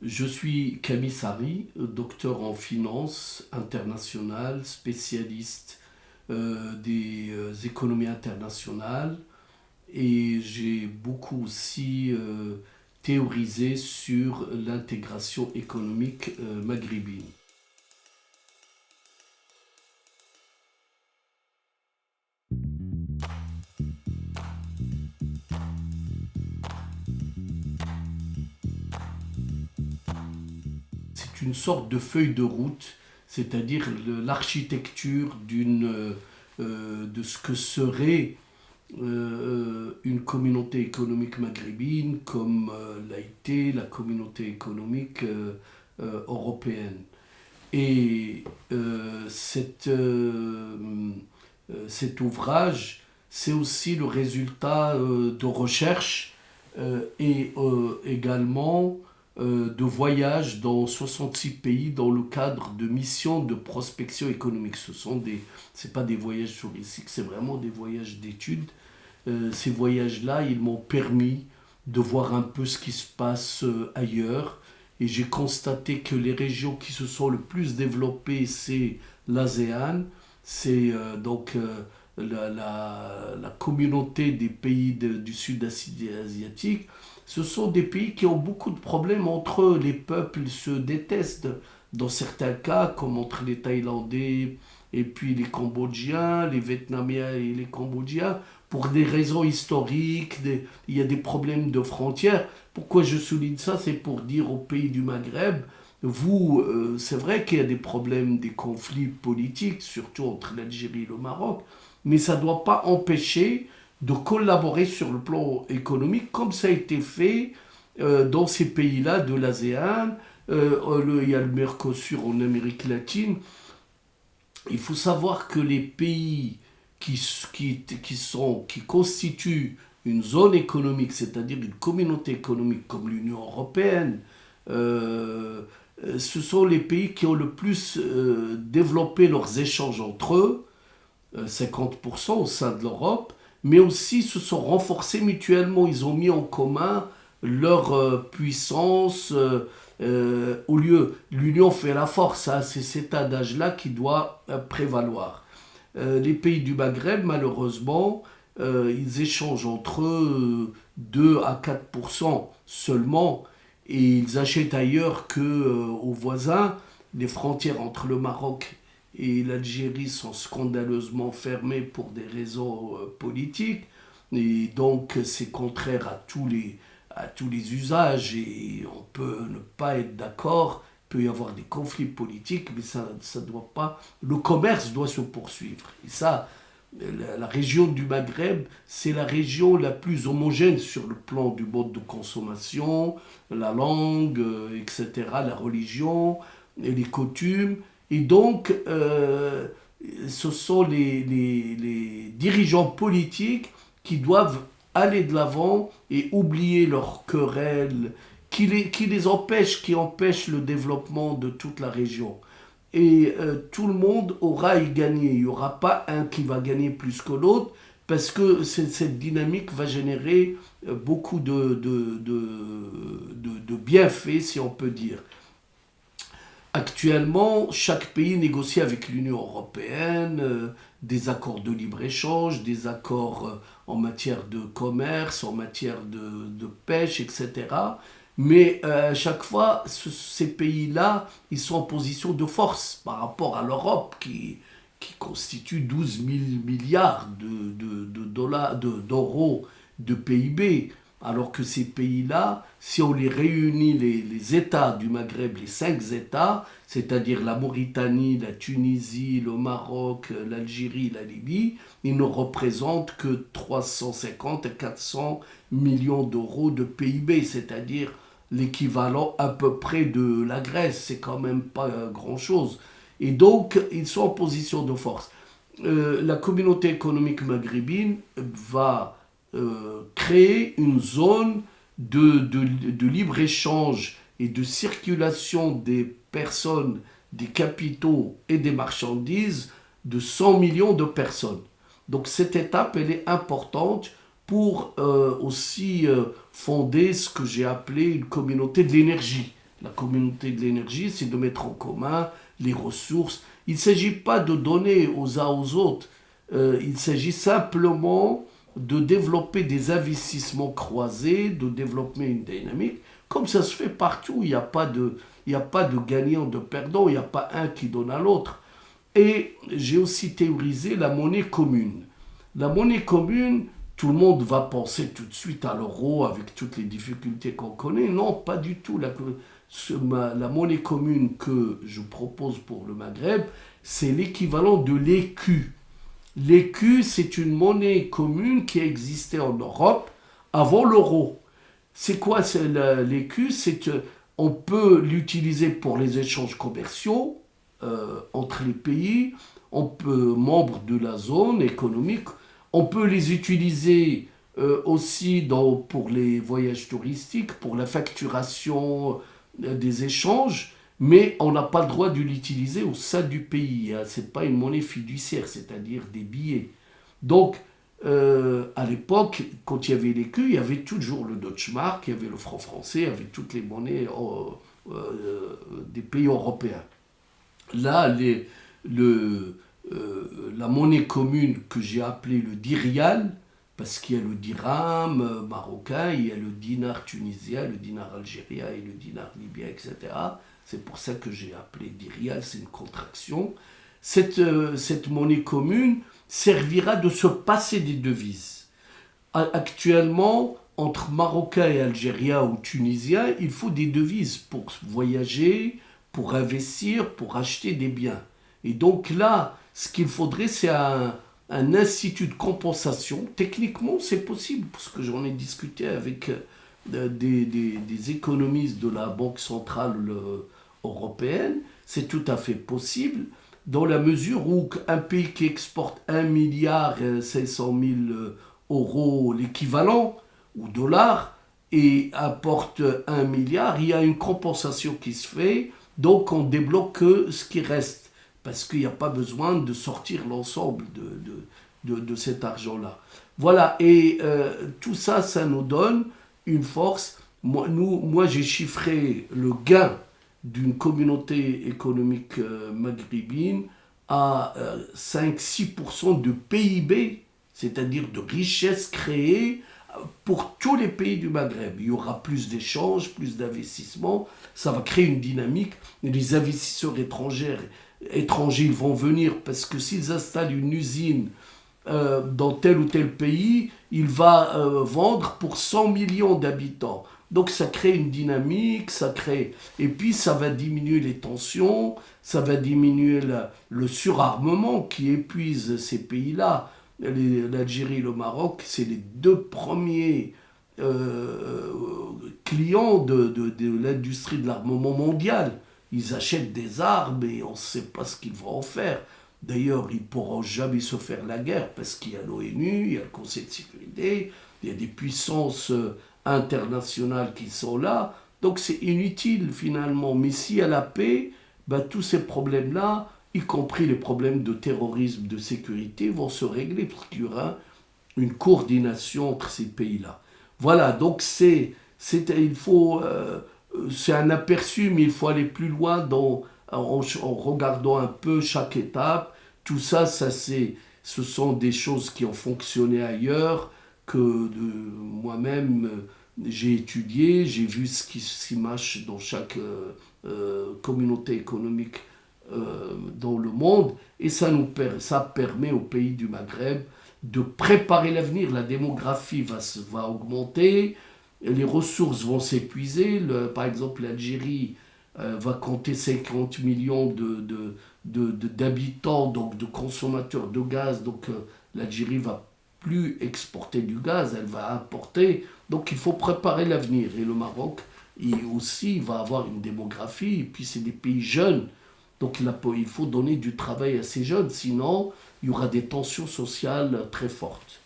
Je suis Camille Sari, docteur en finance internationale, spécialiste des économies internationales et j'ai beaucoup aussi théorisé sur l'intégration économique maghrébine. C'est une sorte de feuille de route, c'est-à-dire l'architecture de ce que serait une communauté économique maghrébine comme l'a été la communauté économique européenne. Et cet ouvrage, c'est aussi le résultat de recherches et également de voyages dans 66 pays dans le cadre de missions de prospection économique. C'est pas des voyages touristiques, c'est vraiment des voyages d'études. Ces voyages-là, ils m'ont permis de voir un peu ce qui se passe ailleurs. Et j'ai constaté que les régions qui se sont le plus développées, c'est l'ASEAN, c'est la communauté des pays du sud asiatique. Ce sont des pays qui ont beaucoup de problèmes entre eux. Les peuples se détestent dans certains cas, comme entre les Thaïlandais et puis les Cambodgiens, les Vietnamiens et les Cambodgiens, pour des raisons historiques, il y a des problèmes de frontières. Pourquoi je souligne ça? C'est pour dire aux pays du Maghreb, vous, c'est vrai qu'il y a des problèmes, des conflits politiques, surtout entre l'Algérie et le Maroc, mais ça ne doit pas empêcher de collaborer sur le plan économique, comme ça a été fait dans ces pays-là de l'ASEAN. Il y a le Mercosur en Amérique latine. Il faut savoir que les pays qui constituent une zone économique, c'est-à-dire une communauté économique comme l'Union européenne, euh, ce sont les pays qui ont le plus développé leurs échanges entre eux, 50% au sein de l'Europe, mais aussi se sont renforcés mutuellement. Ils ont mis en commun leur puissance. Au lieu, l'union fait la force, hein, c'est cet adage-là qui doit prévaloir. Les pays du Maghreb, malheureusement, ils échangent entre eux 2 à 4% seulement et ils achètent ailleurs qu'aux voisins. Les frontières entre le Maroc et l'Algérie sont scandaleusement fermées pour des raisons politiques. Et donc, c'est contraire à tous les usages et on peut ne pas être d'accord. Il peut y avoir des conflits politiques, mais ça doit pas. Le commerce doit se poursuivre. Et ça, la région du Maghreb, c'est la région la plus homogène sur le plan du mode de consommation, la langue, etc., la religion, et les coutumes. Et donc, ce sont les dirigeants politiques qui doivent aller de l'avant et oublier leurs querelles qui les empêchent, qui empêchent le développement de toute la région. Et tout le monde aura à y gagner. Il n'y aura pas un qui va gagner plus que l'autre parce que cette dynamique va générer beaucoup de bienfaits, si on peut dire. Actuellement, chaque pays négocie avec l'Union européenne des accords de libre-échange, des accords en matière de commerce, en matière de pêche, etc. Mais à chaque fois, ces pays-là, ils sont en position de force par rapport à l'Europe qui constitue 12 000 milliards de dollars, d'euros de PIB. Alors que ces pays-là, si on les réunit, les États du Maghreb, les 5 États, c'est-à-dire la Mauritanie, la Tunisie, le Maroc, l'Algérie, la Libye, ils ne représentent que 350 à 400 millions d'euros de PIB, c'est-à-dire l'équivalent à peu près de la Grèce. C'est quand même pas grand-chose. Et donc, ils sont en position de force. La communauté économique maghrébine va créer une zone de libre-échange et de circulation des personnes, des capitaux et des marchandises de 100 millions de personnes. Donc cette étape, elle est importante pour aussi fonder ce que j'ai appelé une communauté de l'énergie. La communauté de l'énergie, c'est de mettre en commun les ressources. Il ne s'agit pas de donner aux uns aux autres. Il s'agit simplement de développer des investissements croisés, de développer une dynamique. Comme ça se fait partout, il n'y a pas de gagnant, de perdant, il n'y a pas un qui donne à l'autre. Et j'ai aussi théorisé la monnaie commune. La monnaie commune, tout le monde va penser tout de suite à l'euro avec toutes les difficultés qu'on connaît. Non, pas du tout. La monnaie commune que je propose pour le Maghreb, c'est l'équivalent de l'écu. L'écu, c'est une monnaie commune qui existait en Europe avant l'euro. C'est quoi l'écu? On peut l'utiliser pour les échanges commerciaux entre les pays, membres de la zone économique. On peut les utiliser aussi pour les voyages touristiques, pour la facturation des échanges, mais on n'a pas le droit de l'utiliser au sein du pays. Hein. Ce n'est pas une monnaie fiduciaire, c'est-à-dire des billets. Donc, à l'époque, quand il y avait l'écu, il y avait toujours le Deutschmark, il y avait le franc français, il y avait toutes les monnaies des pays européens. Là, la monnaie commune que j'ai appelée le dirial, parce qu'il y a le dirham marocain, il y a le dinar tunisien, le dinar algérien et le dinar libyen, etc. C'est pour ça que j'ai appelé dirial, c'est une contraction. Cette monnaie commune servira de se passer des devises. Actuellement, entre Marocains et Algériens ou Tunisiens, il faut des devises pour voyager, pour investir, pour acheter des biens. Et donc là, ce qu'il faudrait, c'est un institut de compensation. Techniquement, c'est possible, parce que j'en ai discuté avec des économistes de la Banque centrale européenne. C'est tout à fait possible, dans la mesure où un pays qui exporte 1 milliard 500 000 euros, l'équivalent, ou dollars, et apporte 1 milliard, il y a une compensation qui se fait, donc on débloque que ce qui reste, parce qu'il n'y a pas besoin de sortir l'ensemble de cet argent-là. Voilà, et tout ça, ça nous donne une force. Moi j'ai chiffré le gain d'une communauté économique maghrébine à 5-6% de PIB, c'est-à-dire de richesse créée pour tous les pays du Maghreb. Il y aura plus d'échanges, plus d'investissements, ça va créer une dynamique. Et les investisseurs étrangers ils vont venir parce que s'ils installent une usine dans tel ou tel pays, il va vendre pour 100 millions d'habitants. Donc ça crée une dynamique, et puis ça va diminuer les tensions, ça va diminuer le surarmement qui épuise ces pays-là. L'Algérie et le Maroc, c'est les deux premiers clients de l'industrie de l'armement mondial. Ils achètent des armes et on ne sait pas ce qu'ils vont en faire. D'ailleurs, ils ne pourront jamais se faire la guerre parce qu'il y a l'ONU, il y a le Conseil de sécurité, il y a des puissances internationales qui sont là. Donc c'est inutile finalement. Mais s'il y a la paix, tous ces problèmes-là, y compris les problèmes de terrorisme, de sécurité, vont se régler parce qu'il y aura une coordination entre ces pays-là. Voilà, donc c'est un aperçu, mais il faut aller plus loin en regardant un peu chaque étape. Tout ça, ce sont des choses qui ont fonctionné ailleurs, que moi-même j'ai étudié, j'ai vu ce qui marche dans chaque communauté économique dans le monde, et ça permet aux pays du Maghreb de préparer l'avenir. La démographie va augmenter, les ressources vont s'épuiser. Par exemple, l'Algérie va compter 50 millions d'habitants, donc de consommateurs de gaz. Donc l'Algérie va plus exporter du gaz, elle va importer. Donc il faut préparer l'avenir. Et le Maroc, il va avoir une démographie, et puis c'est des pays jeunes. Donc il faut donner du travail à ces jeunes, sinon il y aura des tensions sociales très fortes.